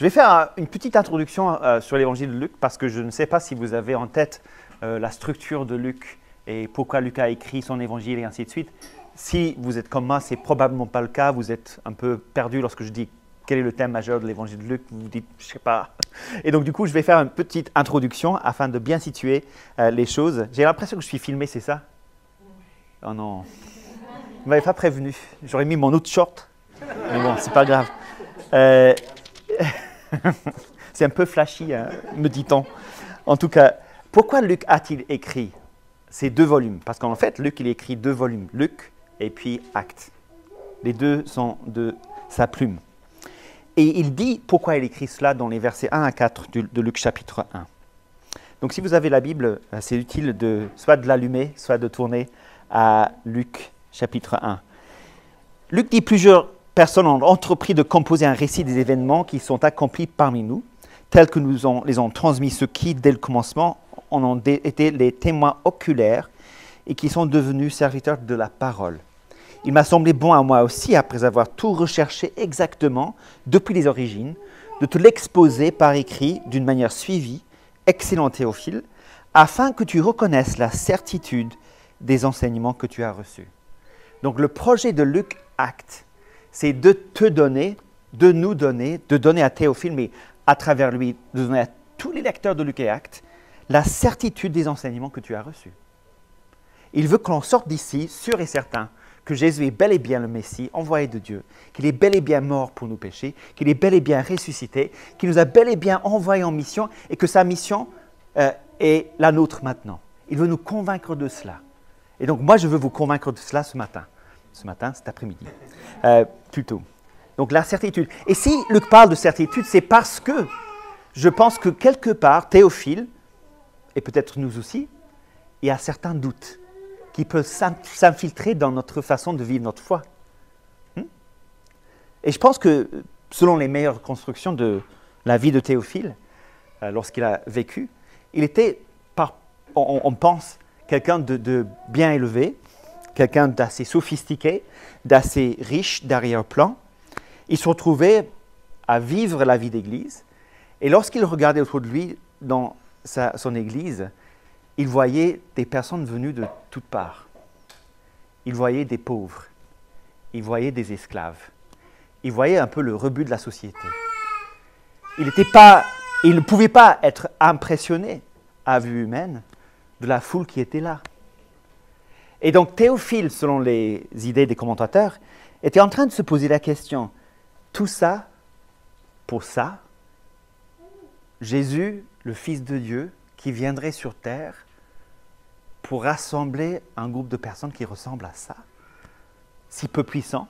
Je vais faire une petite introduction sur l'évangile de Luc parce que je ne sais pas si vous avez en tête la structure de Luc et pourquoi Luc a écrit son évangile et ainsi de suite. Si vous êtes comme moi, ce n'est probablement pas le cas. Vous êtes un peu perdu lorsque je dis quel est le thème majeur de l'évangile de Luc. Vous vous dites, je ne sais pas. Et donc du coup, je vais faire une petite introduction afin de bien situer les choses. J'ai l'impression que je suis filmé, c'est ça? Oh non. Vous ne m'avez pas prévenu. J'aurais mis mon autre short. Mais bon, c'est pas grave. C'est un peu flashy, hein, me dit-on. En tout cas, pourquoi Luc a-t-il écrit ces 2 volumes? Parce qu'en fait, Luc, il écrit 2 volumes, Luc et puis Actes. Les 2 sont de sa plume. Et il dit pourquoi il écrit cela dans les versets 1 à 4 de Luc chapitre 1. Donc si vous avez la Bible, c'est utile soit de l'allumer, soit de tourner à Luc chapitre 1. Luc dit plusieurs personnes ont entrepris de composer un récit des événements qui sont accomplis parmi nous, tels que les ont transmis ceux qui, dès le commencement, en ont été les témoins oculaires et qui sont devenus serviteurs de la parole. Il m'a semblé bon à moi aussi, après avoir tout recherché exactement depuis les origines, de te l'exposer par écrit d'une manière suivie, excellent Théophile, afin que tu reconnaisses la certitude des enseignements que tu as reçus. Donc le projet de Luc Actes, c'est de te donner, de nous donner, de donner à Théophile, mais à travers lui, de donner à tous les lecteurs de Luc et Actes, la certitude des enseignements que tu as reçus. Il veut que l'on sorte d'ici, sûr et certain, que Jésus est bel et bien le Messie, envoyé de Dieu, qu'il est bel et bien mort pour nos péchés, qu'il est bel et bien ressuscité, qu'il nous a bel et bien envoyés en mission et que sa mission est la nôtre maintenant. Il veut nous convaincre de cela. Et donc moi, je veux vous convaincre de cela ce matin. Cet après-midi, plutôt. Donc la certitude. Et si Luc parle de certitude, c'est parce que je pense que quelque part, Théophile, et peut-être nous aussi, il y a certains doutes qui peuvent s'infiltrer dans notre façon de vivre notre foi. Et je pense que, selon les meilleures constructions de la vie de Théophile, lorsqu'il a vécu, il était, on pense, quelqu'un de bien élevé, quelqu'un d'assez sophistiqué, d'assez riche d'arrière-plan. Il se retrouvait à vivre la vie d'église. Et lorsqu'il regardait autour de lui, dans son église, il voyait des personnes venues de toutes parts. Il voyait des pauvres. Il voyait des esclaves. Il voyait un peu le rebut de la société. Il ne pouvait pas être impressionné, à vue humaine, de la foule qui était là. Et donc Théophile, selon les idées des commentateurs, était en train de se poser la question, tout ça, pour ça, Jésus, le Fils de Dieu, qui viendrait sur terre pour rassembler un groupe de personnes qui ressemblent à ça, si peu puissant,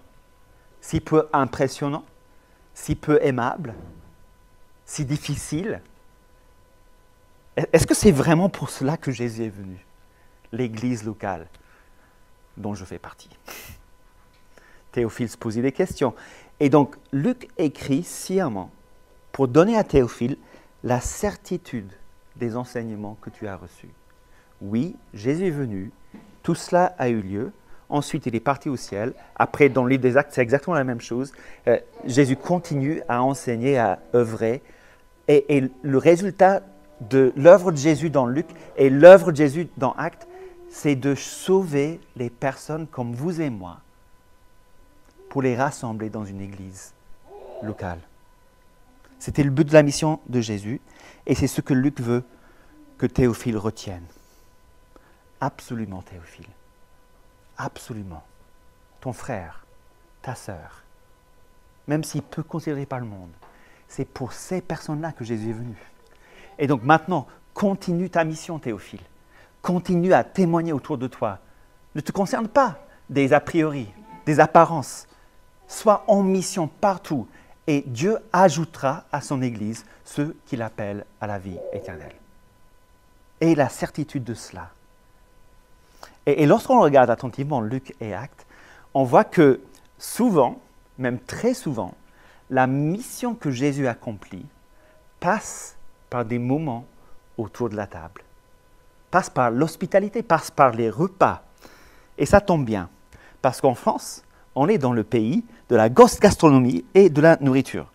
si peu impressionnant, si peu aimable, si difficile. Est-ce que c'est vraiment pour cela que Jésus est venu, l'Église locale dont je fais partie? Théophile se posait des questions. Et donc, Luc écrit sciemment pour donner à Théophile la certitude des enseignements que tu as reçus. Oui, Jésus est venu, tout cela a eu lieu, ensuite il est parti au ciel, après dans le livre des Actes c'est exactement la même chose, Jésus continue à enseigner, à œuvrer, et le résultat de l'œuvre de Jésus dans Luc et l'œuvre de Jésus dans Actes, c'est de sauver les personnes comme vous et moi pour les rassembler dans une église locale. C'était le but de la mission de Jésus et c'est ce que Luc veut que Théophile retienne. Absolument, Théophile. Absolument. Ton frère, ta sœur, même s'il peut considérer par le monde, c'est pour ces personnes-là que Jésus est venu. Et donc maintenant, continue ta mission, Théophile. Continue à témoigner autour de toi. Ne te concerne pas des a priori, des apparences. Sois en mission partout et Dieu ajoutera à son Église ceux qu'il appelle à la vie éternelle. Et la certitude de cela. Et lorsqu'on regarde attentivement Luc et Actes, on voit que souvent, même très souvent, la mission que Jésus accomplit passe par des moments autour de la table, passe par l'hospitalité, passe par les repas. Et ça tombe bien, parce qu'en France, on est dans le pays de la gastronomie et de la nourriture.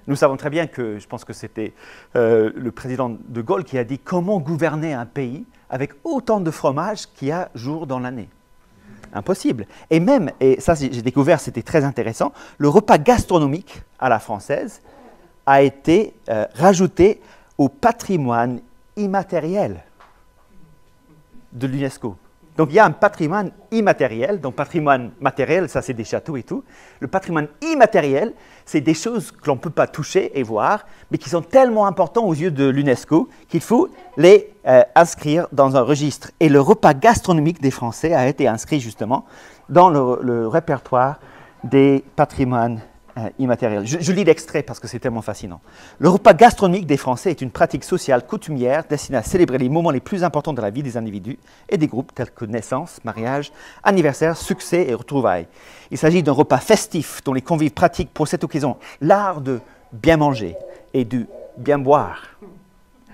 Nous savons très bien que, je pense que c'était le président de Gaulle qui a dit comment gouverner un pays avec autant de fromage qu'il y a jours dans l'année. Impossible. Et même, et ça j'ai découvert, c'était très intéressant, le repas gastronomique à la française a été rajouté au patrimoine immatériel de l'UNESCO. Donc il y a un patrimoine immatériel, donc patrimoine matériel, ça c'est des châteaux et tout. Le patrimoine immatériel, c'est des choses que l'on ne peut pas toucher et voir, mais qui sont tellement importants aux yeux de l'UNESCO qu'il faut les inscrire dans un registre. Et le repas gastronomique des Français a été inscrit justement dans le répertoire des patrimoines immatériel. Je lis l'extrait parce que c'est tellement fascinant. Le repas gastronomique des Français est une pratique sociale coutumière destinée à célébrer les moments les plus importants de la vie des individus et des groupes tels que naissance, mariage, anniversaire, succès et retrouvailles. Il s'agit d'un repas festif dont les convives pratiquent pour cette occasion l'art de bien manger et de bien boire.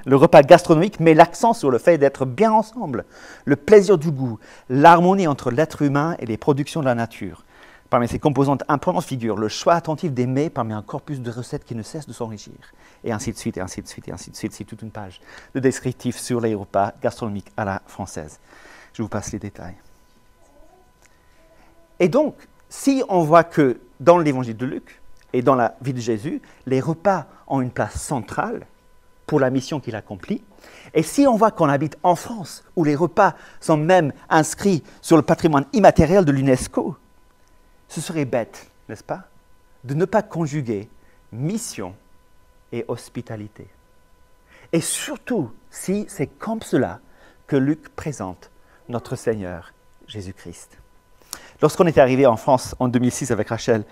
Le repas gastronomique met l'accent sur le fait d'être bien ensemble, le plaisir du goût, l'harmonie entre l'être humain et les productions de la nature. Parmi ses composantes importantes figurent le choix attentif des mets parmi un corpus de recettes qui ne cesse de s'enrichir. Et ainsi de suite, et ainsi de suite, et ainsi de suite. C'est toute une page de descriptif sur les repas gastronomiques à la française. Je vous passe les détails. Et donc, si on voit que dans l'évangile de Luc et dans la vie de Jésus, les repas ont une place centrale pour la mission qu'il accomplit, et si on voit qu'on habite en France, où les repas sont même inscrits sur le patrimoine immatériel de l'UNESCO, ce serait bête, n'est-ce pas, de ne pas conjuguer mission et hospitalité. Et surtout, si c'est comme cela que Luc présente notre Seigneur Jésus-Christ. Lorsqu'on est arrivé en France en 2006 avec Rachel,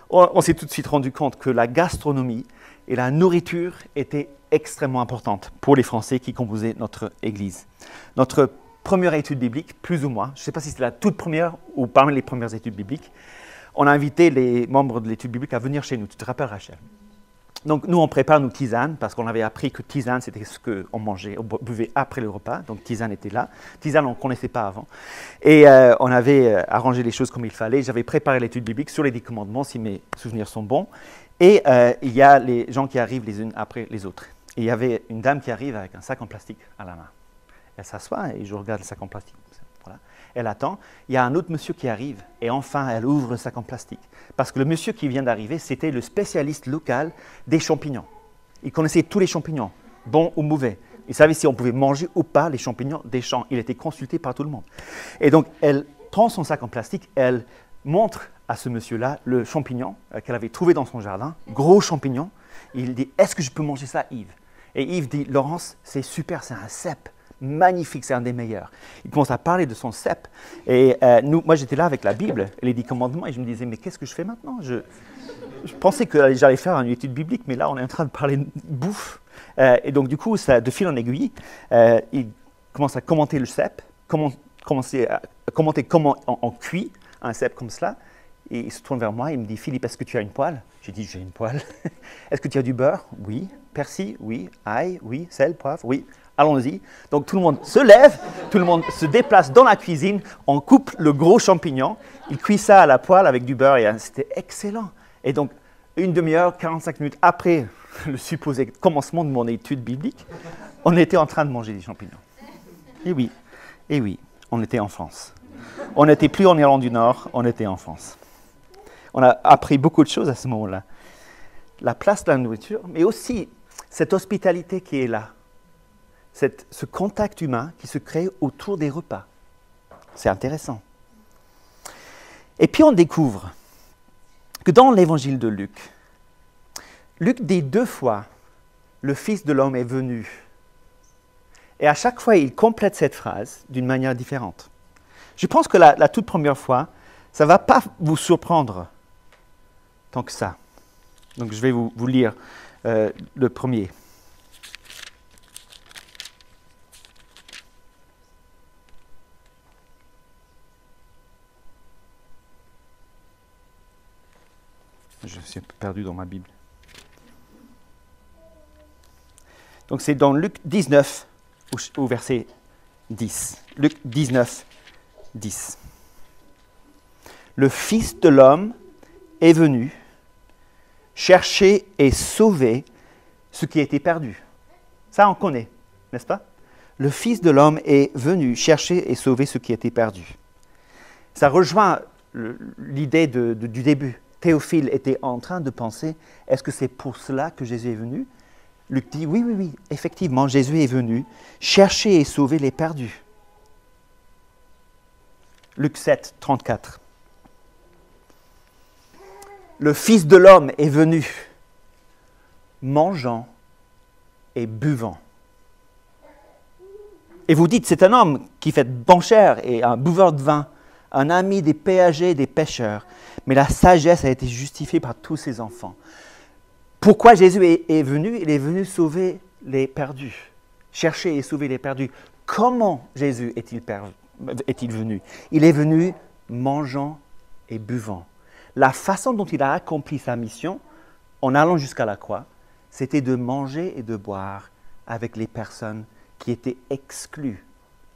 on s'est tout de suite rendu compte que la gastronomie et la nourriture étaient extrêmement importantes pour les Français qui composaient notre Église. Notre première étude biblique, plus ou moins, je ne sais pas si c'était la toute première ou parmi les premières études bibliques, on a invité les membres de l'étude biblique à venir chez nous. Tu te rappelles, Rachel? Donc, nous, on prépare nos tisanes, parce qu'on avait appris que tisane, c'était ce qu'on mangeait, on buvait après le repas. Donc, tisane était là. Tisane, on ne connaissait pas avant. Et on avait arrangé les choses comme il fallait. J'avais préparé l'étude biblique sur les 10 commandements, si mes souvenirs sont bons. Et il y a les gens qui arrivent les unes après les autres. Et il y avait une dame qui arrive avec un sac en plastique à la main. Elle s'assoit et je regarde le sac en plastique. Voilà. Elle attend. Il y a un autre monsieur qui arrive et enfin, elle ouvre le sac en plastique. Parce que le monsieur qui vient d'arriver, c'était le spécialiste local des champignons. Il connaissait tous les champignons, bons ou mauvais. Il savait si on pouvait manger ou pas les champignons des champs. Il était consulté par tout le monde. Et donc, elle prend son sac en plastique, elle montre à ce monsieur-là le champignon qu'elle avait trouvé dans son jardin, gros champignon. Il dit, est-ce que je peux manger ça, Yves? Et Yves dit, Laurence, c'est super, c'est un cèpe. Magnifique, c'est un des meilleurs. Il commence à parler de son cèpe. Et moi, j'étais là avec la Bible et les 10 commandements et je me disais, mais qu'est-ce que je fais maintenant? Je pensais que j'allais faire une étude biblique, mais là, on est en train de parler de bouffe. Et donc, du coup, ça, de fil en aiguille, il commence à commenter le cèpe, commencer à commenter comment on cuit un cèpe comme cela. Et il se tourne vers moi et il me dit, Philippe, est-ce que tu as une poêle? J'ai dit, j'ai une poêle. Est-ce que tu as du beurre? Oui. Persil? Oui. Ail? Oui. Sel? Poivre? Oui. Allons-y. Donc tout le monde se lève, tout le monde se déplace dans la cuisine, on coupe le gros champignon, il cuit ça à la poêle avec du beurre et c'était excellent. Et donc une demi-heure, 45 minutes après le supposé commencement de mon étude biblique, on était en train de manger des champignons. Et oui, on était en France. On n'était plus en Irlande du Nord, on était en France. On a appris beaucoup de choses à ce moment-là. La place de la nourriture, mais aussi cette hospitalité qui est là. Ce contact humain qui se crée autour des repas. C'est intéressant. Et puis on découvre que dans l'évangile de Luc, Luc dit 2 fois « le Fils de l'homme est venu ». Et à chaque fois, il complète cette phrase d'une manière différente. Je pense que la toute première fois, ça ne va pas vous surprendre tant que ça. Donc je vais vous lire le premier. Je suis perdu dans ma Bible. Donc c'est dans Luc 19, au verset 10. Luc 19, 10. Le Fils de l'homme est venu chercher et sauver ce qui était perdu. Ça, on connaît, n'est-ce pas? Le Fils de l'homme est venu chercher et sauver ce qui était perdu. Ça rejoint l'idée du début. Théophile était en train de penser, est-ce que c'est pour cela que Jésus est venu? Luc dit, oui, oui, oui, effectivement, Jésus est venu chercher et sauver les perdus. Luc 7, 34. Le Fils de l'homme est venu, mangeant et buvant. Et vous dites, c'est un homme qui fait banchère et un buveur de vin, un ami des péagers et des pêcheurs. Mais la sagesse a été justifiée par tous ses enfants. Pourquoi Jésus est venu? Il est venu sauver les perdus, chercher et sauver les perdus. Comment Jésus est-il venu? Il est venu mangeant et buvant. La façon dont il a accompli sa mission, en allant jusqu'à la croix, c'était de manger et de boire avec les personnes qui étaient exclues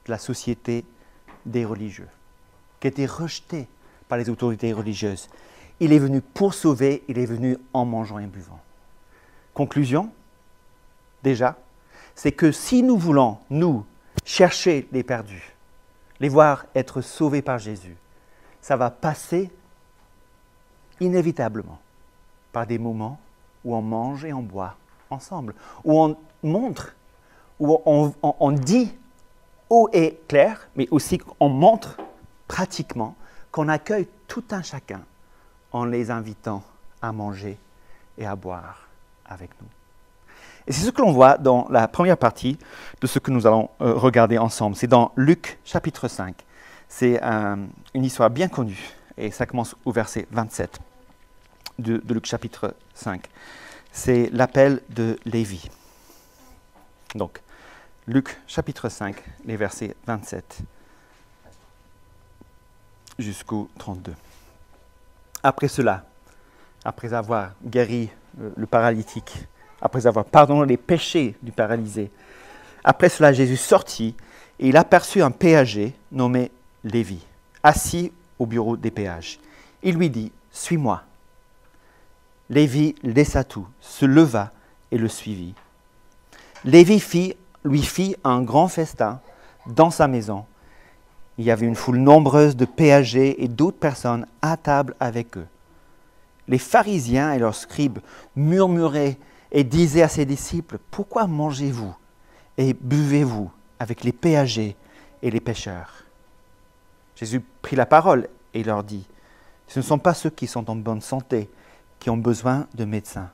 de la société des religieux, qui étaient rejetées par les autorités religieuses. Il est venu pour sauver, il est venu en mangeant et buvant. Conclusion, déjà, c'est que si nous voulons, nous, chercher les perdus, les voir être sauvés par Jésus, ça va passer inévitablement par des moments où on mange et on boit ensemble, où on montre, où on dit haut et clair, mais aussi qu'on montre pratiquement qu'on accueille tout un chacun en les invitant à manger et à boire avec nous. Et c'est ce que l'on voit dans la première partie de ce que nous allons regarder ensemble. C'est dans Luc chapitre 5. C'est une histoire bien connue et ça commence au verset 27 de Luc chapitre 5. C'est l'appel de Lévi. Donc, Luc chapitre 5, les versets 27 jusqu'au 32. Après cela, après avoir guéri le paralytique, après avoir pardonné les péchés du paralysé, après cela, Jésus sortit et il aperçut un péager nommé Lévi, assis au bureau des péages. Il lui dit, « Suis-moi ». Lévi laissa tout, se leva et le suivit. Lévi lui fit un grand festin dans sa maison. Il y avait une foule nombreuse de péagers et d'autres personnes à table avec eux. Les pharisiens et leurs scribes murmuraient et disaient à ses disciples, « Pourquoi mangez-vous et buvez-vous avec les péagers et les pêcheurs ?» Jésus prit la parole et leur dit, « Ce ne sont pas ceux qui sont en bonne santé qui ont besoin de médecins,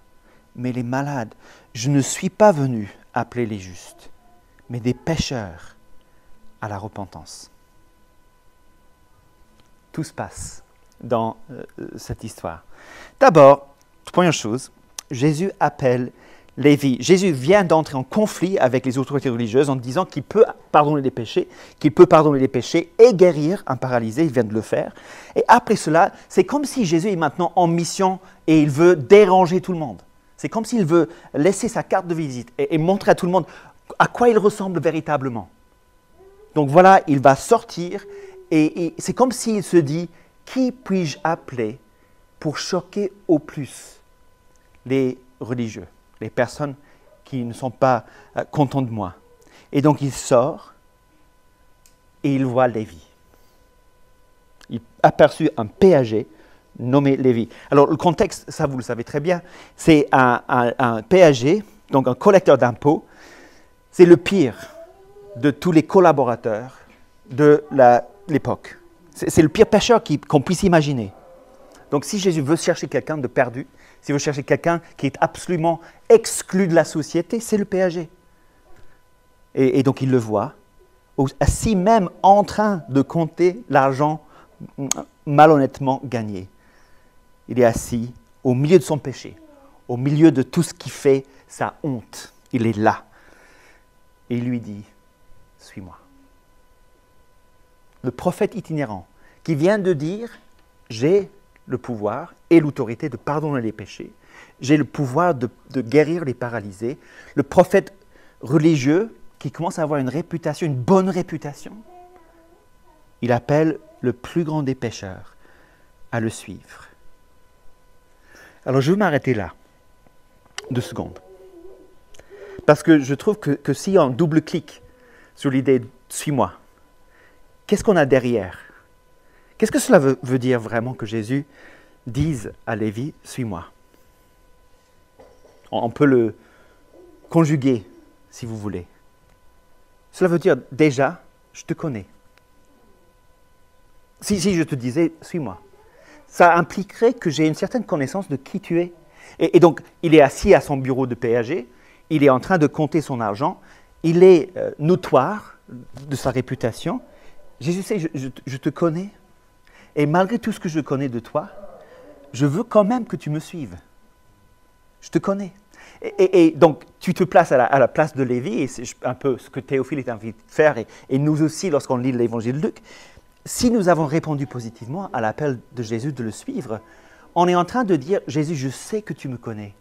mais les malades. Je ne suis pas venu appeler les justes, mais des pécheurs à la repentance. » Tout se passe dans cette histoire. D'abord, première chose, Jésus appelle Lévi. Jésus vient d'entrer en conflit avec les autorités religieuses en disant qu'il peut pardonner les péchés, et guérir un paralysé, il vient de le faire. Et après cela, c'est comme si Jésus est maintenant en mission et il veut déranger tout le monde. C'est comme s'il veut laisser sa carte de visite et montrer à tout le monde à quoi il ressemble véritablement. Donc voilà, il va sortir et c'est comme s'il se dit, qui puis-je appeler pour choquer au plus les religieux, les personnes qui ne sont pas contents de moi. Et donc il sort et il voit Lévi. Il aperçut un péager nommé Lévi. Alors le contexte, ça vous le savez très bien, c'est un péager, donc un collecteur d'impôts. C'est le pire de tous les collaborateurs de l'époque. C'est le pire pécheur qu'on puisse imaginer. Donc si Jésus veut chercher quelqu'un de perdu, s'il veut chercher quelqu'un qui est absolument exclu de la société, c'est le péager. Et donc il le voit, assis même en train de compter l'argent malhonnêtement gagné. Il est assis au milieu de son péché, au milieu de tout ce qui fait sa honte. Il est là. Et il lui dit, « Suis-moi ». Le prophète itinérant qui vient de dire, « J'ai le pouvoir et l'autorité de pardonner les péchés. J'ai le pouvoir de guérir les paralysés. » Le prophète religieux qui commence à avoir une réputation, une bonne réputation, il appelle le plus grand des pécheurs à le suivre. Alors je vais m'arrêter là. 2 secondes. Parce que je trouve que si on double-clique sur l'idée « suis-moi », qu'est-ce qu'on a derrière? Qu'est-ce que cela veut dire vraiment que Jésus dise à Lévi « suis-moi » ? On peut le conjuguer, si vous voulez. Cela veut dire déjà, je te connais. Si je te disais « suis-moi », ça impliquerait que j'ai une certaine connaissance de qui tu es. Et donc, il est assis à son bureau de péager, il est en train de compter son argent, il est notoire de sa réputation. Jésus sait, je te connais. Et malgré tout ce que je connais de toi, je veux quand même que tu me suives. Je te connais. Et donc, tu te places à la place de Lévi, et c'est un peu ce que Théophile est invité de faire, et nous aussi, lorsqu'on lit l'évangile de Luc. Si nous avons répondu positivement à l'appel de Jésus de le suivre, on est en train de dire, Jésus, je sais que tu me connais.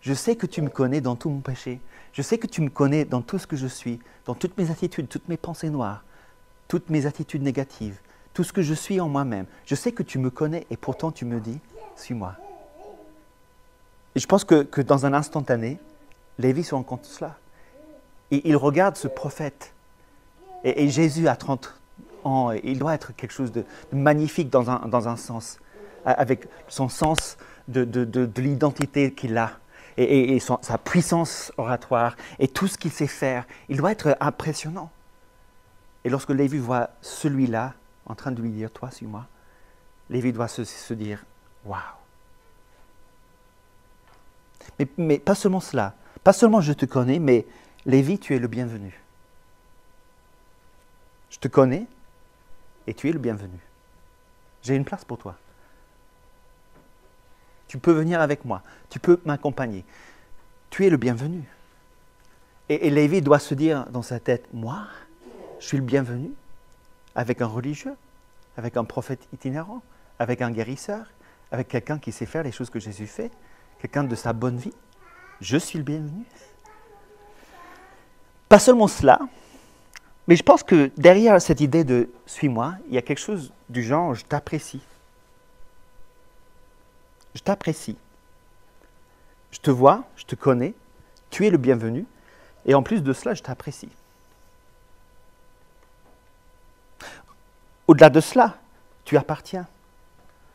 Je sais que tu me connais dans tout mon péché. Je sais que tu me connais dans tout ce que je suis, dans toutes mes attitudes, toutes mes pensées noires, toutes mes attitudes négatives, tout ce que je suis en moi-même. Je sais que tu me connais et pourtant tu me dis, suis-moi. Et je pense que dans un instantané, Lévi se rend compte de cela. Et il regarde ce prophète. Et Jésus a 30 ans, il doit être quelque chose de magnifique dans un sens, avec son sens de l'identité qu'il a. Et sa puissance oratoire, et tout ce qu'il sait faire, il doit être impressionnant. Et lorsque Lévi voit celui-là en train de lui dire « Toi, suis-moi », Lévi doit se dire « Waouh ». Mais pas seulement cela, pas seulement je te connais, mais Lévi, tu es le bienvenu. Je te connais et tu es le bienvenu. J'ai une place pour toi. Tu peux venir avec moi, tu peux m'accompagner. Tu es le bienvenu. Et Lévi doit se dire dans sa tête, moi, je suis le bienvenu avec un religieux, avec un prophète itinérant, avec un guérisseur, avec quelqu'un qui sait faire les choses que Jésus fait, quelqu'un de sa bonne vie. Je suis le bienvenu. Pas seulement cela, mais je pense que derrière cette idée de « suis-moi », il y a quelque chose du genre « je t'apprécie ». Je t'apprécie. Je te vois, je te connais, tu es le bienvenu, et en plus de cela, je t'apprécie. Au-delà de cela, tu appartiens.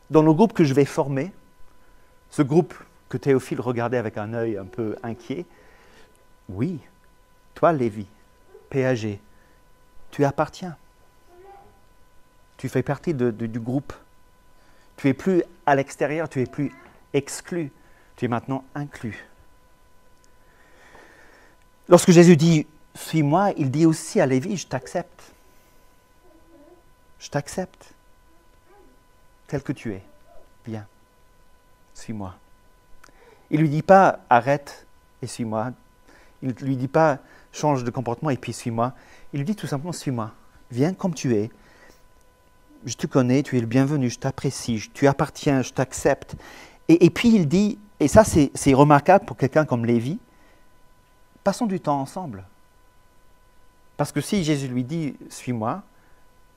Dans le groupe que je vais former, ce groupe que Théophile regardait avec un œil un peu inquiet, oui, toi Lévi, péager, tu appartiens. Tu fais partie du groupe. Tu es plus à l'extérieur, tu es plus exclu, tu es maintenant inclus. Lorsque Jésus dit « suis-moi », il dit aussi à Lévi « je t'accepte ». Je t'accepte tel que tu es. Viens, suis-moi. Il ne lui dit pas « arrête et suis-moi ». Il ne lui dit pas « change de comportement et puis suis-moi ». Il lui dit tout simplement « suis-moi, viens comme tu es. Je te connais, tu es le bienvenu, je t'apprécie, tu appartiens, je t'accepte. » Et puis il dit, et ça c'est remarquable pour quelqu'un comme Lévi, passons du temps ensemble. Parce que si Jésus lui dit « suis-moi »,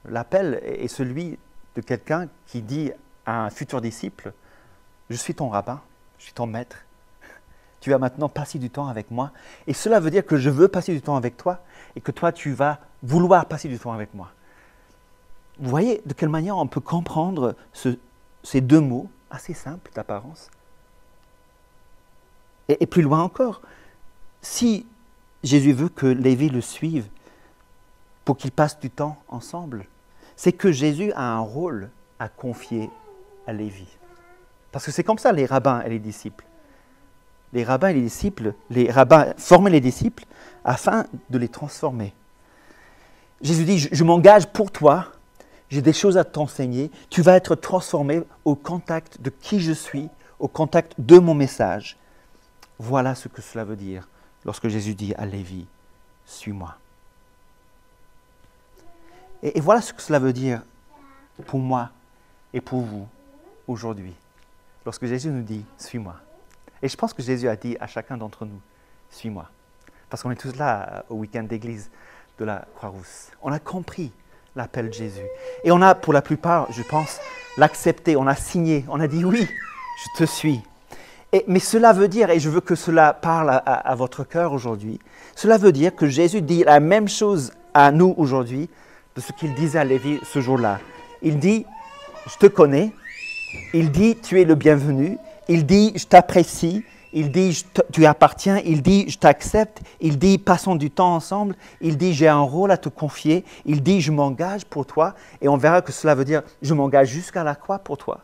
l'appel est celui de quelqu'un qui dit à un futur disciple « je suis ton rabbin, je suis ton maître, tu vas maintenant passer du temps avec moi. Et cela veut dire que je veux passer du temps avec toi et que toi tu vas vouloir passer du temps avec moi. » Vous voyez de quelle manière on peut comprendre ces deux mots, assez simples d'apparence. Et plus loin encore, si Jésus veut que Lévi le suive pour qu'ils passent du temps ensemble, c'est que Jésus a un rôle à confier à Lévi. Parce que c'est comme ça les rabbins et les disciples. Les rabbins formaient les disciples afin de les transformer. Jésus dit, je m'engage pour toi. J'ai des choses à t'enseigner. Tu vas être transformé au contact de qui je suis, au contact de mon message. Voilà ce que cela veut dire lorsque Jésus dit à Lévi, « Suis-moi ». Et voilà ce que cela veut dire pour moi et pour vous aujourd'hui. Lorsque Jésus nous dit, « Suis-moi ». Et je pense que Jésus a dit à chacun d'entre nous, « Suis-moi ». Parce qu'on est tous là au week-end d'église de la Croix-Rousse. On a compris l'appel de Jésus. Et on a, pour la plupart, je pense, l'accepté, on a signé, on a dit oui, je te suis. Mais cela veut dire, et je veux que cela parle à votre cœur aujourd'hui, cela veut dire que Jésus dit la même chose à nous aujourd'hui de ce qu'il disait à Lévi ce jour-là. Il dit, je te connais. Il dit, tu es le bienvenu. Il dit, je t'apprécie. Il dit, tu appartiens. Il dit, je t'accepte. Il dit, passons du temps ensemble. Il dit, j'ai un rôle à te confier. Il dit, je m'engage pour toi. Et on verra que cela veut dire, je m'engage jusqu'à la croix pour toi.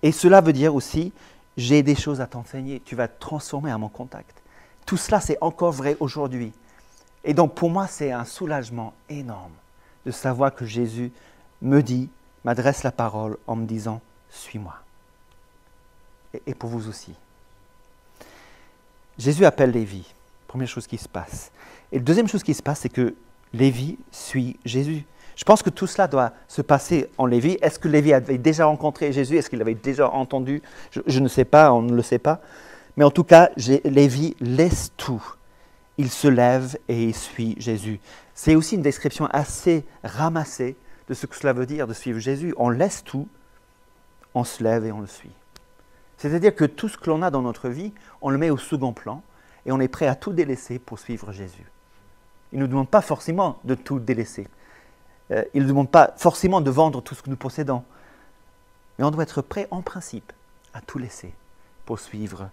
Et cela veut dire aussi, j'ai des choses à t'enseigner. Tu vas te transformer à mon contact. Tout cela, c'est encore vrai aujourd'hui. Et donc, pour moi, c'est un soulagement énorme de savoir que Jésus me dit, m'adresse la parole en me disant, suis-moi. Et pour vous aussi. Jésus appelle Lévi. Première chose qui se passe. Et la deuxième chose qui se passe, c'est que Lévi suit Jésus. Je pense que tout cela doit se passer en Lévi. Est-ce que Lévi avait déjà rencontré Jésus? Est-ce qu'il l'avait déjà entendu? Je ne sais pas, on ne le sait pas. Mais en tout cas, Lévi laisse tout. Il se lève et il suit Jésus. C'est aussi une description assez ramassée de ce que cela veut dire de suivre Jésus. On laisse tout, on se lève et on le suit. C'est-à-dire que tout ce que l'on a dans notre vie, on le met au second plan et on est prêt à tout délaisser pour suivre Jésus. Il ne nous demande pas forcément de tout délaisser. Il ne demande pas forcément de vendre tout ce que nous possédons. Mais on doit être prêt, en principe, à tout laisser pour suivre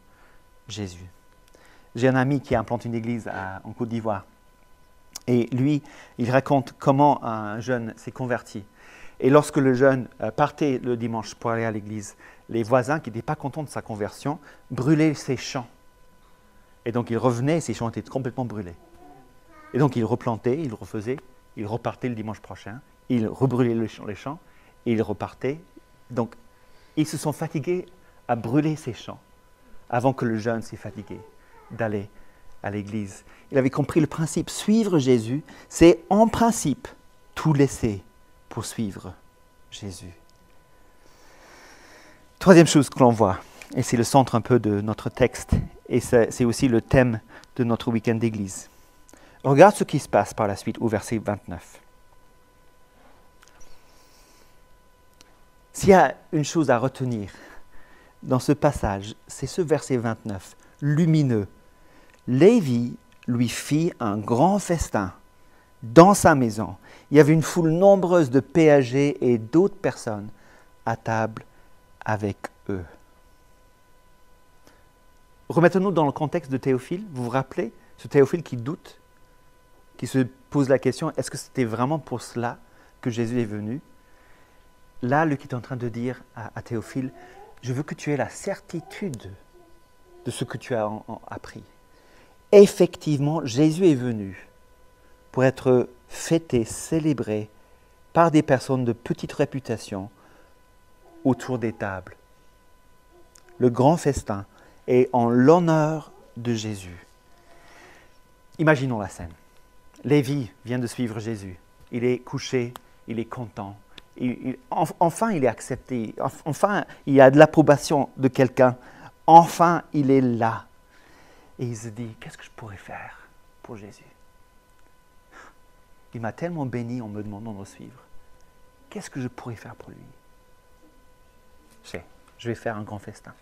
Jésus. J'ai un ami qui a implanté une église en Côte d'Ivoire. Et lui, il raconte comment un jeune s'est converti. Et lorsque le jeune partait le dimanche pour aller à l'église, les voisins qui n'étaient pas contents de sa conversion brûlaient ses champs. Et donc il revenait et ses champs étaient complètement brûlés. Et donc il replantait, il refaisait. Il repartait le dimanche prochain, il rebrûlait les champs, et il repartait. Donc, ils se sont fatigués à brûler ces champs avant que le jeune s'est fatigué d'aller à l'église. Il avait compris le principe. Suivre Jésus, c'est en principe tout laisser pour suivre Jésus. Troisième chose que l'on voit, et c'est le centre un peu de notre texte, et c'est aussi le thème de notre week-end d'église. Regarde ce qui se passe par la suite au verset 29. S'il y a une chose à retenir dans ce passage, c'est ce verset 29, lumineux. Lévi lui fit un grand festin dans sa maison. Il y avait une foule nombreuse de péagers et d'autres personnes à table avec eux. Remettons-nous dans le contexte de Théophile. Vous vous rappelez, ce Théophile qui doute, qui se pose la question, est-ce que c'était vraiment pour cela que Jésus est venu? Là, Luc est en train de dire à Théophile, je veux que tu aies la certitude de ce que tu as appris. Effectivement, Jésus est venu pour être fêté, célébré par des personnes de petite réputation autour des tables. Le grand festin est en l'honneur de Jésus. Imaginons la scène. Lévi vient de suivre Jésus. Il est couché, il est content. Enfin, il est accepté. Enfin, il y a de l'approbation de quelqu'un. Enfin, il est là. Et il se dit, qu'est-ce que je pourrais faire pour Jésus? Il m'a tellement béni en me demandant de le suivre. Qu'est-ce que je pourrais faire pour lui? Je vais faire un grand festin.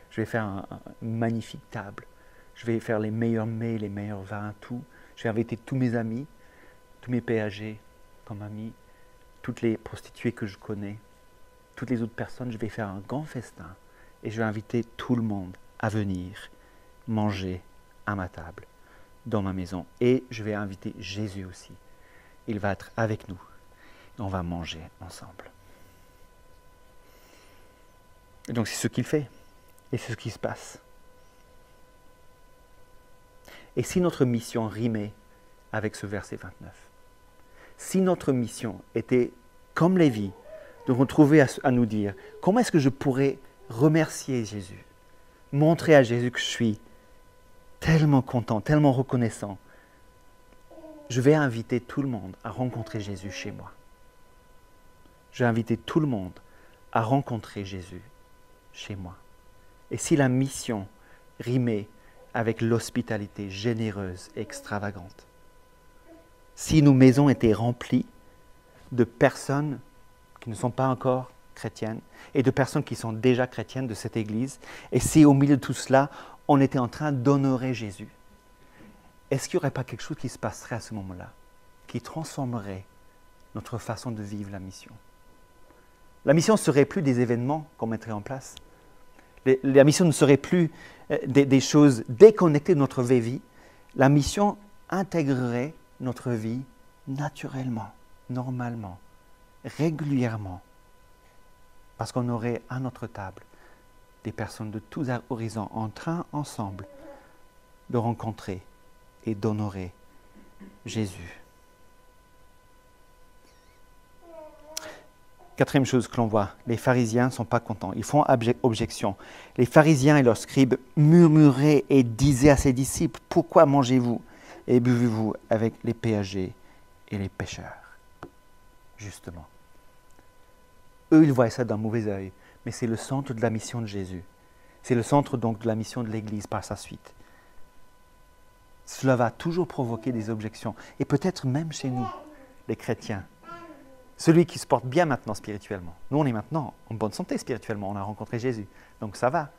Je vais faire une magnifique table. Je vais faire les meilleurs mets, les meilleurs vins, tout. Je vais inviter tous mes amis, tous mes péagers comme amis, toutes les prostituées que je connais, toutes les autres personnes. Je vais faire un grand festin et je vais inviter tout le monde à venir manger à ma table, dans ma maison. Et je vais inviter Jésus aussi. Il va être avec nous et on va manger ensemble. Et donc c'est ce qu'il fait et c'est ce qui se passe. Et si notre mission rimait avec ce verset 29, si notre mission était, comme Lévi, de retrouver à nous dire, comment est-ce que je pourrais remercier Jésus, montrer à Jésus que je suis tellement content, tellement reconnaissant, je vais inviter tout le monde à rencontrer Jésus chez moi. Je vais inviter tout le monde à rencontrer Jésus chez moi. Et si la mission rimait avec l'hospitalité généreuse et extravagante, si nos maisons étaient remplies de personnes qui ne sont pas encore chrétienne et de personnes qui sont déjà chrétiennes de cette Église. Et si au milieu de tout cela, on était en train d'honorer Jésus, est-ce qu'il n'y aurait pas quelque chose qui se passerait à ce moment-là, qui transformerait notre façon de vivre la mission? La mission ne serait plus des événements qu'on mettrait en place. La mission ne serait plus des choses déconnectées de notre vraie vie. La mission intégrerait notre vie naturellement, normalement, régulièrement. Parce qu'on aurait à notre table des personnes de tous horizons en train ensemble de rencontrer et d'honorer Jésus. Quatrième chose que l'on voit, les pharisiens ne sont pas contents, ils font objection. Les pharisiens et leurs scribes murmuraient et disaient à ses disciples, « Pourquoi mangez-vous et buvez-vous avec les péagers et les pêcheurs ?» Justement. Eux, ils voient ça d'un mauvais œil, mais c'est le centre de la mission de Jésus. C'est le centre donc de la mission de l'Église par sa suite. Cela va toujours provoquer des objections, et peut-être même chez nous, les chrétiens. Celui qui se porte bien maintenant spirituellement. Nous, on est maintenant en bonne santé spirituellement, on a rencontré Jésus, donc ça va.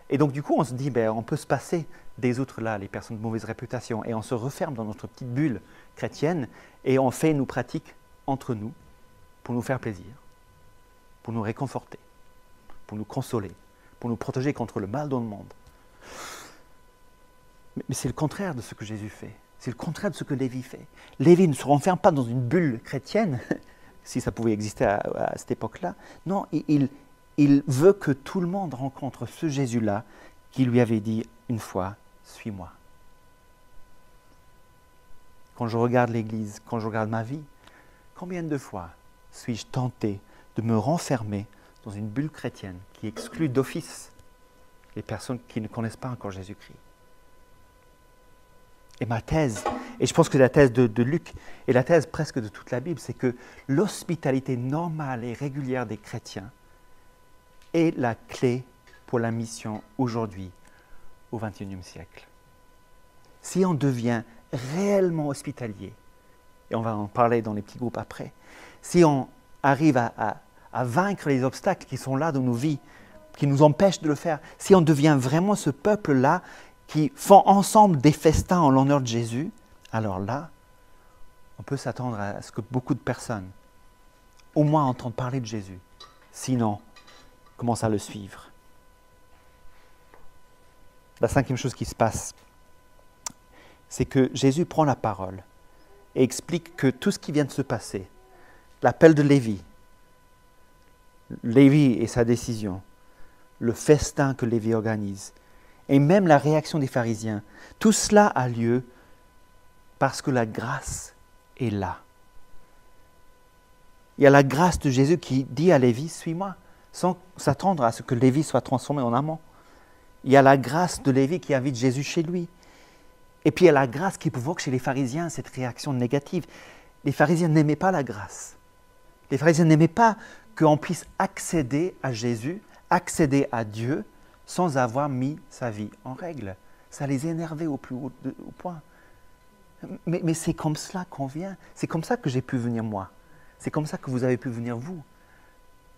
Et donc du coup, on se dit, on peut se passer des autres là, les personnes de mauvaise réputation, et on se referme dans notre petite bulle chrétienne, et on fait nos pratiques entre nous, pour nous faire plaisir, pour nous réconforter, pour nous consoler, pour nous protéger contre le mal dans le monde. Mais c'est le contraire de ce que Jésus fait. C'est le contraire de ce que Lévi fait. Lévi ne se renferme pas dans une bulle chrétienne, si ça pouvait exister à cette époque-là. Non, il veut que tout le monde rencontre ce Jésus-là qui lui avait dit une fois, « Suis-moi ». Quand je regarde l'Église, quand je regarde ma vie, combien de fois suis-je tenté de me renfermer dans une bulle chrétienne qui exclut d'office les personnes qui ne connaissent pas encore Jésus-Christ? Et ma thèse, et je pense que la thèse de Luc et la thèse presque de toute la Bible, c'est que l'hospitalité normale et régulière des chrétiens est la clé pour la mission aujourd'hui, au XXIe siècle. Si on devient réellement hospitalier, et on va en parler dans les petits groupes après, si on arrive à vaincre les obstacles qui sont là dans nos vies, qui nous empêchent de le faire, si on devient vraiment ce peuple-là qui font ensemble des festins en l'honneur de Jésus, alors là, on peut s'attendre à ce que beaucoup de personnes, au moins entendent parler de Jésus, sinon, commencent à le suivre. La cinquième chose qui se passe, c'est que Jésus prend la parole et explique que tout ce qui vient de se passer, l'appel de Lévi et sa décision, le festin que Lévi organise, et même la réaction des pharisiens, tout cela a lieu parce que la grâce est là. Il y a la grâce de Jésus qui dit à Lévi, « Suis-moi », sans s'attendre à ce que Lévi soit transformé en amant. Il y a la grâce de Lévi qui invite Jésus chez lui. Et puis il y a la grâce qui provoque chez les pharisiens cette réaction négative. Les pharisiens n'aimaient pas la grâce. Les pharisiens n'aimaient pas qu'on puisse accéder à Jésus, accéder à Dieu, sans avoir mis sa vie en règle. Ça les énervait au plus haut point. Mais c'est comme cela qu'on vient. C'est comme ça que j'ai pu venir moi. C'est comme ça que vous avez pu venir vous.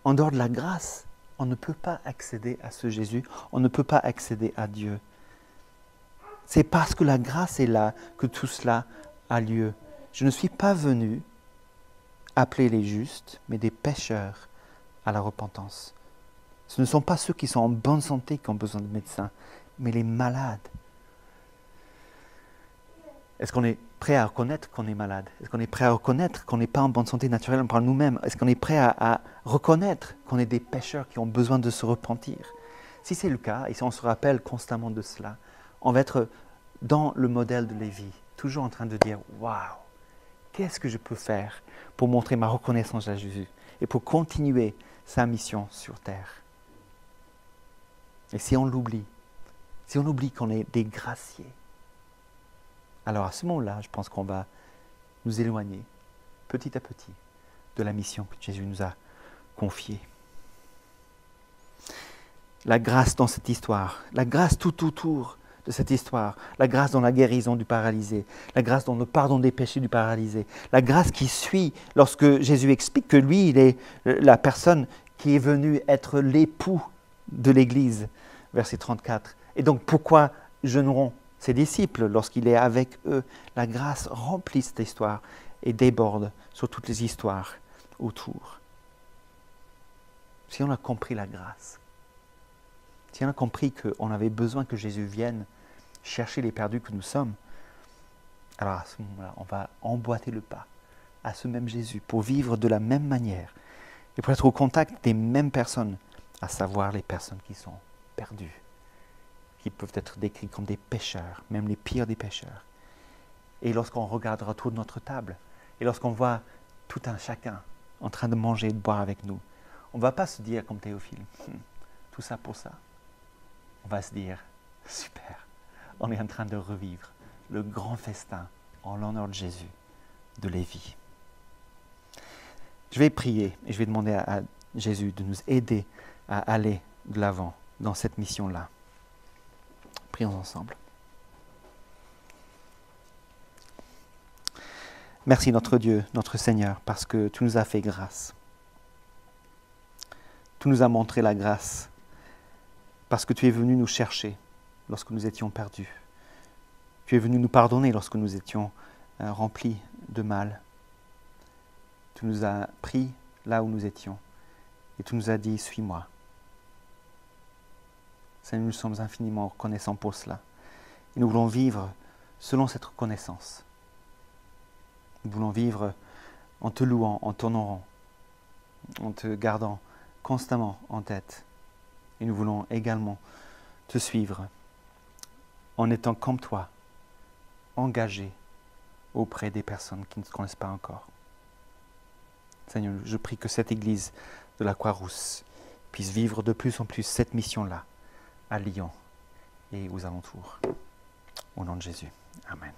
En dehors de la grâce, on ne peut pas accéder à ce Jésus, on ne peut pas accéder à Dieu. C'est parce que la grâce est là que tout cela a lieu. Je ne suis pas venu appeler les justes, mais des pécheurs à la repentance. Ce ne sont pas ceux qui sont en bonne santé qui ont besoin de médecins, mais les malades. Est-ce qu'on est prêt à reconnaître qu'on est malade? Est-ce qu'on est prêt à reconnaître qu'on n'est pas en bonne santé naturelle par nous-mêmes? Est-ce qu'on est prêt à reconnaître qu'on est des pécheurs qui ont besoin de se repentir? Si c'est le cas, et si on se rappelle constamment de cela, on va être dans le modèle de Lévi, toujours en train de dire « Waouh, qu'est-ce que je peux faire pour montrer ma reconnaissance à Jésus et pour continuer sa mission sur terre ?» Et si on l'oublie, si on oublie qu'on est des graciés, alors à ce moment-là, je pense qu'on va nous éloigner petit à petit de la mission que Jésus nous a confiée. La grâce dans cette histoire, la grâce tout autour de cette histoire, la grâce dans la guérison du paralysé, la grâce dans le pardon des péchés du paralysé, la grâce qui suit lorsque Jésus explique que lui, il est la personne qui est venu être l'époux de l'Église, verset 34. Et donc pourquoi jeûneront ses disciples lorsqu'il est avec eux? La grâce remplit cette histoire et déborde sur toutes les histoires autour. Si on a compris la grâce, si on a compris qu'on avait besoin que Jésus vienne chercher les perdus que nous sommes, alors à ce moment-là, on va emboîter le pas à ce même Jésus pour vivre de la même manière et pour être au contact des mêmes personnes, à savoir les personnes qui sont perdues, qui peuvent être décrites comme des pécheurs, même les pires des pécheurs. Et lorsqu'on regardera autour de notre table, et lorsqu'on voit tout un chacun en train de manger et de boire avec nous, on ne va pas se dire comme Théophile, tout ça pour ça. On va se dire, super, on est en train de revivre le grand festin en l'honneur de Jésus, de Lévi. Je vais prier et je vais demander à Jésus de nous aider à aller de l'avant dans cette mission-là. Prions ensemble. Merci notre Dieu, notre Seigneur, parce que tu nous as fait grâce. Tu nous as montré la grâce, parce que tu es venu nous chercher lorsque nous étions perdus. Tu es venu nous pardonner lorsque nous étions remplis de mal. Tu nous as pris là où nous étions et tu nous as dit, suis-moi. Seigneur, nous sommes infiniment reconnaissants pour cela. Et nous voulons vivre selon cette reconnaissance. Nous voulons vivre en te louant, en t'honorant, en te gardant constamment en tête. Et nous voulons également te suivre en étant comme toi, engagés auprès des personnes qui ne te connaissent pas encore. Seigneur, je prie que cette Église de la Croix-Rousse puisse vivre de plus en plus cette mission-là à Lyon et aux alentours. Au nom de Jésus. Amen.